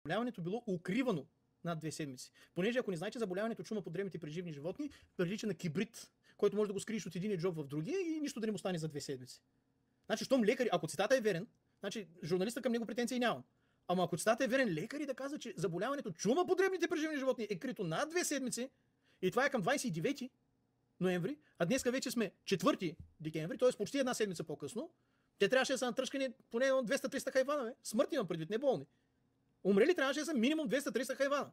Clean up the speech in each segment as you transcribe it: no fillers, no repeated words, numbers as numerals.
заболяването било укривано над 2 седмици. Понеже ако не знаете, заболяването чума по дребните преживни животни прилича на кибрид, който може да го скриеш от един джоб в другия и нищо да не му стане за 2 седмици. Значи, щом лекари, ако цитата е верен, значи журналиста към него претенции нямам. Ама ако цитата е верен, лекари да казват, че заболяването чума по дребните преживни животни е крито над 2 седмици и това е към 29 ноември, а днеска вече сме 4 декември, т.е. почти една седмица по-късно, те трябваше да са натръшкани поне 200-300 хайвана. Смъртни имам предвид, не болни. Умрели трябваше да са минимум 200-300 хайвана.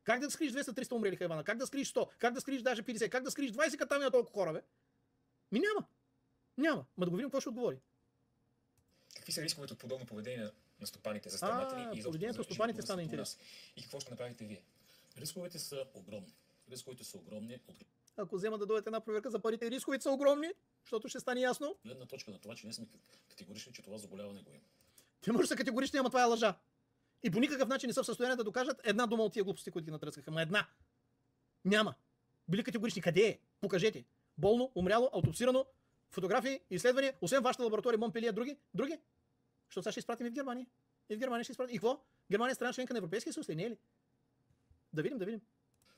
Как да скриеш 200-300 умрели хайвана? Как да скриеш 100? Как да скриеш даже 50? Как да скриеш 20 катами на толкова хора, бе? Няма. Няма. Ма да го видим какво ще отговори. Какви са рисковете от подобно поведение на стопаните за страната ни и за поведението на стопаните стана интересно. И какво ще направите вие? Рисковете са огромни. Рисковете са огромни от Ако взема да дойдете една проверка за парите, рисковете са огромни, защото ще стане ясно. гледна точка на това, че ние сме категорични, че това заболяване го има. Те може да са категорични, ама това е лъжа. И по никакъв начин не са в състояние да докажат една дума от тия глупости, които ги натръскаха. Ма една. Няма. Били категорични. Къде е? Покажете. Болно, умряло, аутопсирано, фотографии, изследвания, освен вашата лаборатория Монпелие, други? Защото сега ще изпратим и в Германия. И в Германия ще изпратим. И какво? Германия е страна членка на Европейския съюз ли? Не е ли? Да видим.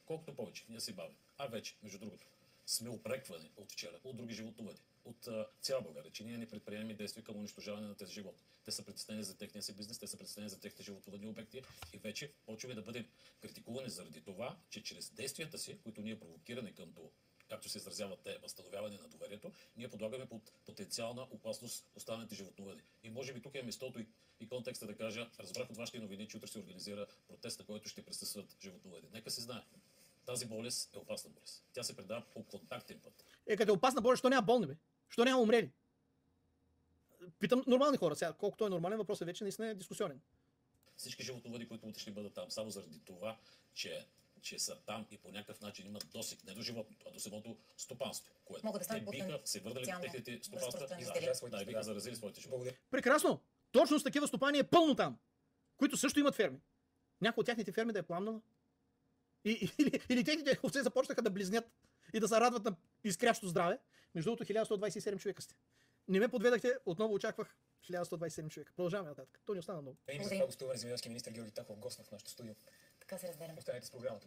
Колкото повече, ние се бавим. А вече, между другото, сме упреквани от вчера, от други животновъди, от цяла България, че ние не предприемаме действия към унищожаване на тези животни. Те са притеснени за техния си бизнес, те са притеснени за техните животновъдни обекти и вече почваме да бъдем критикувани заради това, че чрез действията си, които ние провокираме към до, както се изразяват те, възстановяване на доверието, ние подлагаме под потенциална опасност останалите животновъди. И може би тук е местото и контекста да кажа, разбрах от вашите новини, че утре се организира протест, на който ще присъстват животновъди. Нека се знае. Тази болест е опасна болест. Тя се предава по контактен път. Като е опасна болест, що няма болни, бе? Що няма умрели? Питам нормални хора сега. Колкото е нормален, въпросът вече наистина е дискусионен. Всички животновъди, които утре ще бъдат там, само заради това, че са там и по някакъв начин имат досег не до животното, а до самото стопанство, което могат да те биха се върнали в техните стопанства и биха заразили своите животни. Прекрасно! Точно с такива стопани е пълно там, които също имат ферми. Някой от тяхните ферми да е пламнала. Или техните овце започнаха да близнят и да се радват на изкрящо здраве. Между другото, 1127 човека сте. Не ме подведахте, отново очаквах 1127 човека. Продължаваме нататък. То ни остана много. За това гостува земеделски министър Георги Тахов, гост в нашото студио. Така се разделям. Останете с програмата.